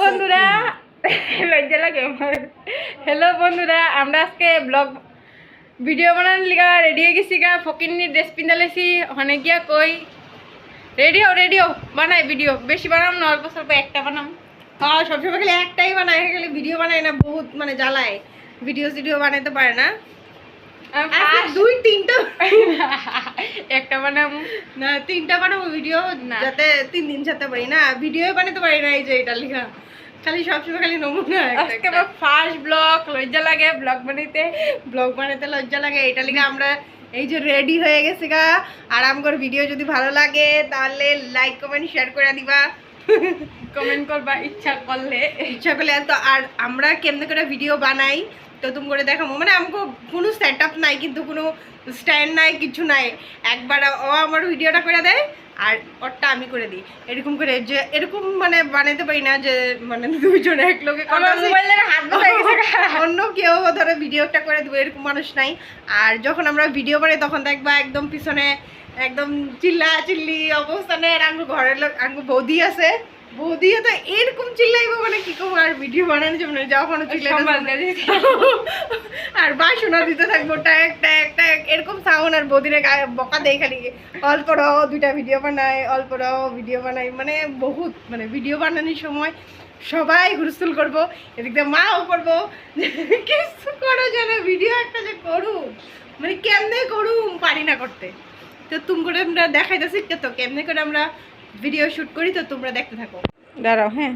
বন্ধুরা লজ্জা লাগে আমার। হ্যালো বন্ধুরা, আমরা আজকে ব্লগ ভিডিও বানানোর লিগা রেডি হয়ে গেছি গা। ফকিন্নি ড্রেস পিন্ধালেছি, ওখানে গিয়া কই রেডিও বানাই ভিডিও। বেশি বানাম না, অল্প স্বল্প একটা বানাম। হ্যাঁ, সবসময় খালি একটাই বানায়, খালি ভিডিও বানায় না, বহুত মানে জ্বালায়। ভিডিও বানাইতে পারে না, দুই তিনটা একটা বানাম না, তিনটা বানাবো ভিডিও, যাতে 3 দিন যেতে পারি না, ভিডিও বানাতে পারি না। এই যে এটা লিখা খালি সবসময় খালি নমুনা। আজকে আমার ফার্স্ট ব্লগ, লজ্জা লাগে ব্লগ বানাতে লজ্জা লাগে। এটা লিখা আমরা এই যে রেডি হয়ে গেছি গা। আরাম করে ভিডিও যদি ভালো লাগে তাহলে লাইক কমেন্ট শেয়ার করে দিবা, কমেন্ট করবা ইচ্ছা করলে। তো আর আমরা কেমনে করে ভিডিও বানাই তো তুমি করে দেখাবো। মানে আমাকে কোনো সেট আপ নাই, কিন্তু কোনো স্ট্যান্ড নাই, কিছু নাই। একবার ও আমার ভিডিওটা করে দেয় আর ওরটা আমি করে দিই। এরকম করে যে এরকম মানে বানাইতে পারি না যে মানে দুইজন এক লোকে মোবাইলের হাত ধরে গেছে। অন্য কেউ ধরে ভিডিওটা করে দেবো, এরকম মানুষ নাই। আর যখন আমরা ভিডিও বানাই তখন দেখবা একদম পিছনে একদম চিল্লি অবস্থানে। আর আমার ঘরের লোক, আমার বৌদি আছে, বৌদিও তো এরকম চিল্লাইবো মানে কি করবো। আর ভিডিও বানানোর জন্য যখন আর বাসনা দিতে থাকবো ট্যাক ট্যাক ট্যাক এরকম সাউন্ড। আর বৌদিরে গায়ে বকা দেয় খালি, অল্প রাও 2টা ভিডিও বানাই, অল্প রাও ভিডিও বানাই। মানে বহুত মানে ভিডিও বানানোর সময় সবাই হুলস্থুল করবো, এদিক দিয়ে মাও করবো, কিছু করা যায় না। ভিডিও একটা যে করুম মানে কেমনে করুম পারি না করতে। তো তুমি করে আমরা দেখাইতেছি তো কেমনে করে আমরা ভিডিও শুট করি, তো তোমরা দেখতে থাকো। দাঁড়াও, হ্যাঁ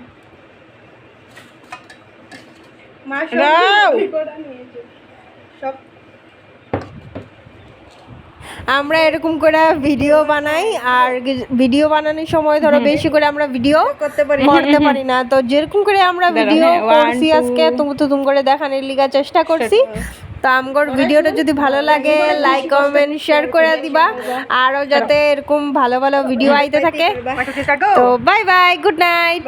সব আমরা এরকম করে ভিডিও বানাই। আর ভিডিও বানানোর সময় ধরো বেশি করে আমরা ভিডিও করতে পারি না। তো যেরকম করে আমরা ভিডিও করছি আজকে তুমি করে দেখানোর লিগা চেষ্টা করছি। তো আমগর ভিডিওটা যদি ভালো লাগে লাইক কমেন্ট শেয়ার করে দিবা, আরও যাতে এরকম ভালো ভালো ভিডিও আইতে থাকে। তো বাই বাই, গুড নাইট।